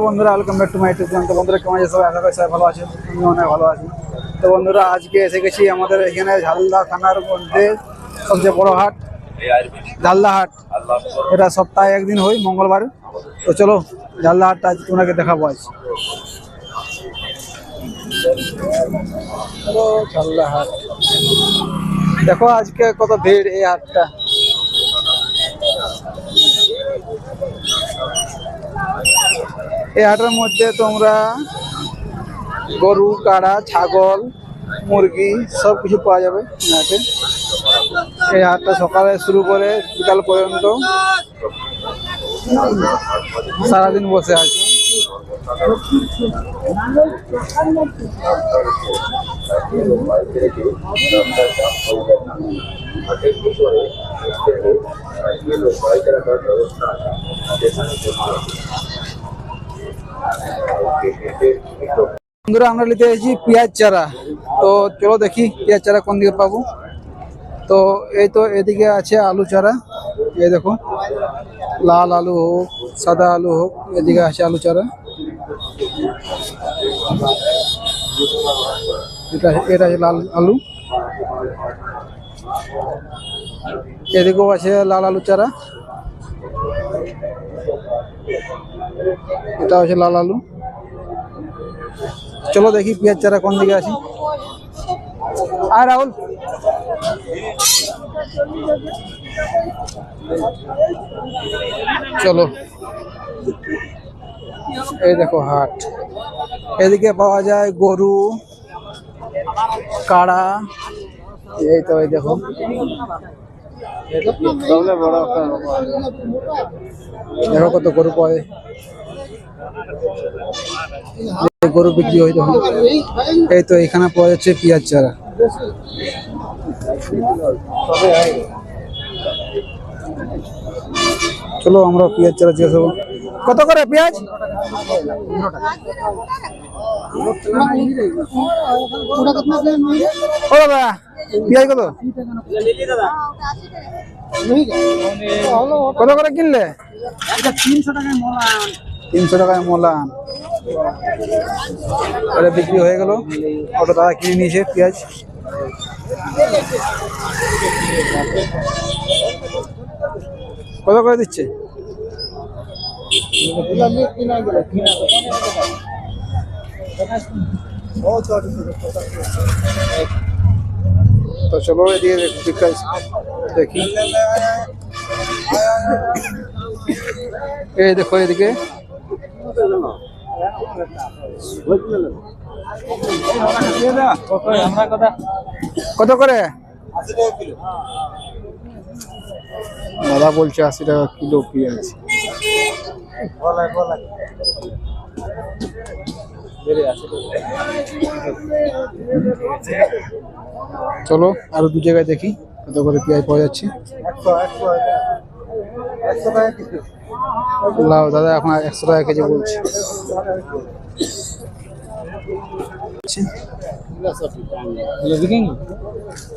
বন্ধুরা welcome back to my YouTube channel. তো বন্ধুরা কেমন আছে সবাই? আশা করি সবাই ভালো আছেন, আমি অনেক ভালো আছি। তো বন্ধুরা আজকে এসে গেছি আমাদের এখানে ঝালদা থানার মধ্যে সবচেয়ে বড় হাট ঝালদা হাট। এটা সপ্তাহে একদিন হয় মঙ্গলবার। তো চলো ঝালদা হাটটা আজ তোমাকে দেখাবো আজ। চলো ঝালদা হাট দেখো আজকে কত ভিড় এই হাটটা। এই হাটের মধ্যে তোমরা গরু, কাড়া, ছাগল, মুরগি সব কিছু পাওয়া যাবে হাটে। এই হাটটা সকালে শুরু করে বিকাল পর্যন্ত সারাদিন বসে আছে। বন্ধুরা আমরা নিতে এসেছি পেঁয়াজ চারা। তো চলো দেখি পেঁয়াজ চারা কোন দিকে পাবো। তো এই তো এদিকে আছে আলু চারা, এই দেখো লাল আলু হোক সাদা আলু হোক, এদিকে আছে আলু চারা। এটা আছে লাল আলু, এদিকেও আছে লাল আলু চারা, এটা হচ্ছে লাল আলু। চলো দেখি পেঁয়াজ চারা কোন দিকে আছে। আর রাহুল চলো, এই দেখো হাট। এদিকে পাওয়া যায় গরু, কাড়া, এই তো এই দেখো দেখো কত গরু পায়, গরু বিক্রি হয়। তখন এই তো এখানে পাওয়া যাচ্ছে পেঁয়াজ চারা। চলো আমরা পেঁয়াজ চারা জিজ্ঞেস করবো, কত করে পেঁয়াজ? ও দাদা পেঁয়াজ কত কত করে কিনলে? 300 টাকায় মোলান। ওটা বিক্রি হয়ে গেল, ওটা দাদা কিনে নিয়েছে পেঁয়াজ। কত করে দিচ্ছে? তো চলো এদিকে দেখি। এই দেখো এদিকে কত করে? দাদা বলছে 80 টাকা কিলো পেঁয়াজ। চলো আরো দু জায়গায় দেখি কত করে পেঁয়াজ পাওয়া যাচ্ছে। লাও দাদা এখন 100 টাকা কেজি বলছে।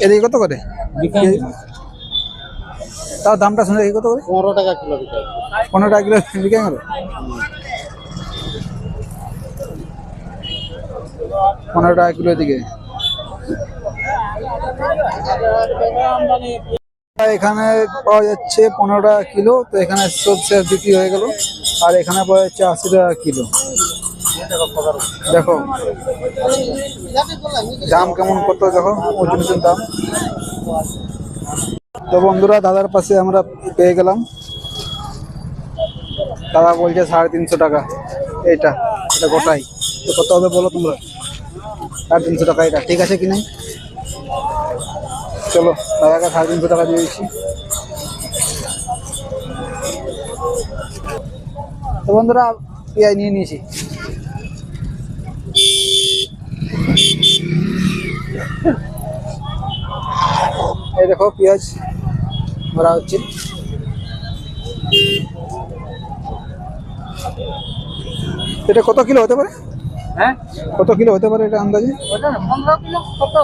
এদিকে কত করে? তাও দামটা শুনে কত করে? 15 টাকা কিলো বিক্রি। 15 টাকা কিলো বিক্রি গেল। 15 টাকা কিলো এদিকে। এখানে পাওয়া যাচ্ছে 15 টাকা কিলো। তো এখানে সব শেষ বিক্রি হয়ে গেল। আর এখানে পাওয়া যাচ্ছে 80 টাকা কিলো। দেখো দাম কেমন, কত দেখো ওজন দাম। তো বন্ধুরা দাদার পাশে আমরা পেয়ে গেলাম। দাদা বলছে 350 টাকা এটা গোটাই। তো কত হবে বলো তোমরা? 350 টাকা এটা ঠিক আছে কি নাই? চলো দাদাকে 350 টাকা দিয়ে দিচ্ছি। তো বন্ধুরা পেঁয়াজ নিয়ে নিয়েছি। এই দেখো পেঁয়াজ ভরা হচ্ছে। এটা কত কিলো হতে পারে? হ্যাঁ কত কিলো হতে পারে এটা আন্দাজে? 15 কিলো। কত?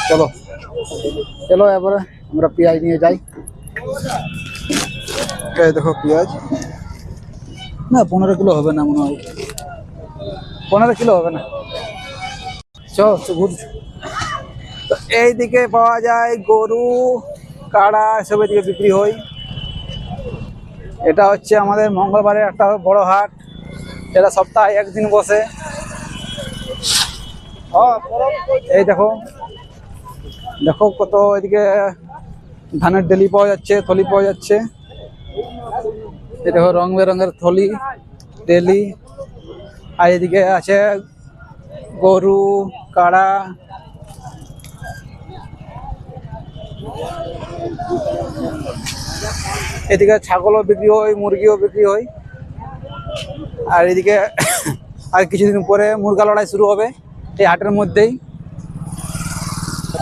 চলো চলো এবারে আমরা পেঁয়াজ নিয়ে যাই। এই দেখো পেঁয়াজ, না 15 কিলো হবে না মনে হয়, 15 কিলো হবে না। চল ঘুর। তো এইদিকে পাওয়া যায় গরু, কাড়া, এসব এদিকে বিক্রি হয়। এটা হচ্ছে আমাদের মঙ্গলবারে একটা বড় হাট, এটা সপ্তাহে একদিন বসে। এই দেখো দেখো কত এদিকে ধানের ডেলি পাওয়া যাচ্ছে, থলি পাওয়া যাচ্ছে। এই দেখো রং বেরঙের থলি ডেলি। আর এদিকে আছে গরু, কাড়া। এদিকে ছাগলও বিক্রি হয়, মুরগিও বিক্রি হয়। আর এদিকে আর কিছুদিন পরে মুরগা লড়াই শুরু হবে এই হাটের মধ্যেই।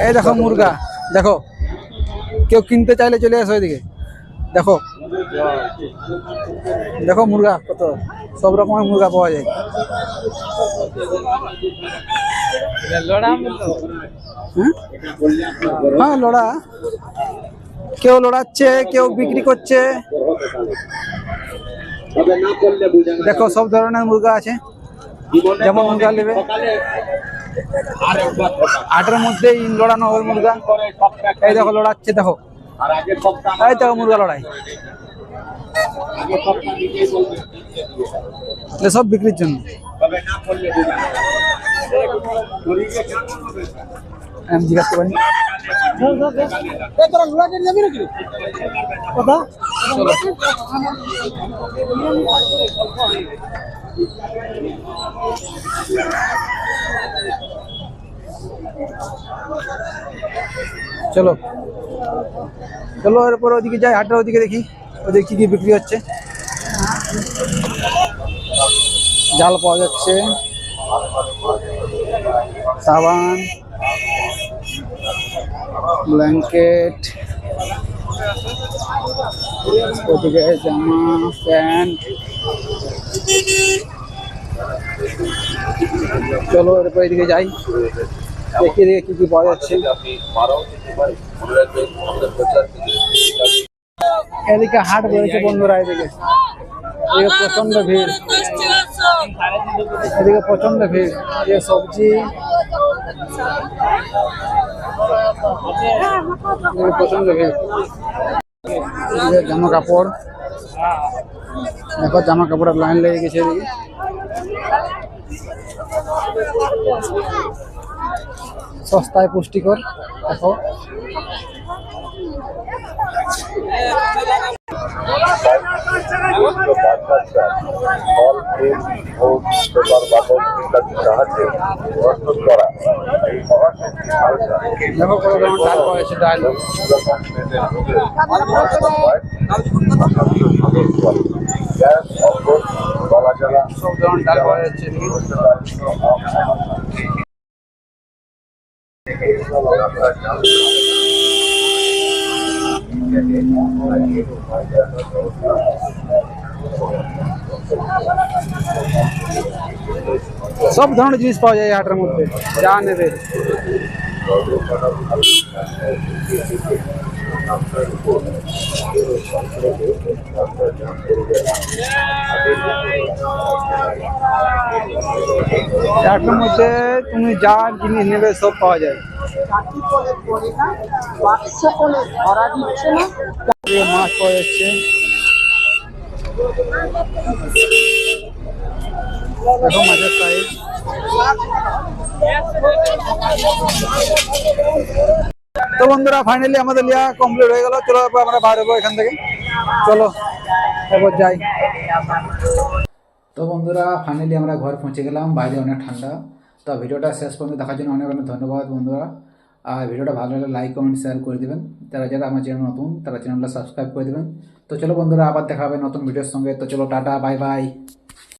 এই দেখো মুরগা, দেখো কেউ কিনতে চাইলে চলে আসো এদিকে। দেখো দেখো মুরগা কত, সব রকমের মুরগা পাওয়া যায়। হ্যাঁ লড়া, কেউ লড়াচ্ছে, কেউ বিক্রি করছে। দেখো সব ধরনের মুরগা আছে, যেমন মুরগা নেবে। হাটের মধ্যেই লড়ানো হয় মুরগা। এই দেখো লড়াচ্ছে, দেখো এই দেখো মুরগা লড়াই, সব বিক্রির জন্য। আমি জিজ্ঞাসা করি চলো চলো এরপর ওদিকে যাই, হাটের ওদিকে দেখি ওদিকে কি কি বিক্রি হচ্ছে। জাল পাওয়া যাচ্ছে, সাবান, ব্ল্যাঙ্কেট, ওদিকে জামা প্যান্ট। চলো এরপর এদিকে যাই, দেখি এদিকে কি কি পাওয়া যাচ্ছে। এদিকে হাট বেড়েছে বন্ধুরা, এদিকে প্রচন্ড ভিড়, এদিকে প্রচন্ড ভিড়। এই সবজি প্রচন্ড ভিড়। জামা কাপড়, দেখো জামা কাপড়ের লাইন লেগে গেছে এদিকে। সস্তায় পুষ্টিকর, দেখো দেখো কত ধরনের ডাল পাওয়া যাচ্ছে, ডাল সব ধরনের ডাল পাওয়া যাচ্ছে। সব ধরনের জিনিস পাওয়া যায় এই হাটের মধ্যে, যা নেবে। হাটের মধ্যে তুমি যা জিনিস নেবে সব পাওয়া যায়। মাছ পাওয়া যাচ্ছে, দেখো মাছের সাইজ। তো বন্ধুরা ফাইনালি আমাদের লিয়া কমপ্লিট হয়ে গেল। চলো এরপর আমরা বার হবো এখান থেকে, চলো এরপর যাই। তো বন্ধুরা ফাইনালি আমরা ঘর পৌঁছে গেলাম, বাইরে অনেক ঠান্ডা। তো ভিডিওটা শেষ পর্যন্ত দেখার জন্য অনেক অনেক ধন্যবাদ বন্ধুরা। আর ভিডিওটা ভালো লাগলে লাইক কমেন্ট শেয়ার করে দেবেন। যারা যারা আমার চ্যানেল নতুন তারা চ্যানেলটা সাবস্ক্রাইব করে দেবেন। তো চলো বন্ধুরা আবার দেখা হবে নতুন ভিডিওর সঙ্গে। তো চলো টাটা, বাই বাই।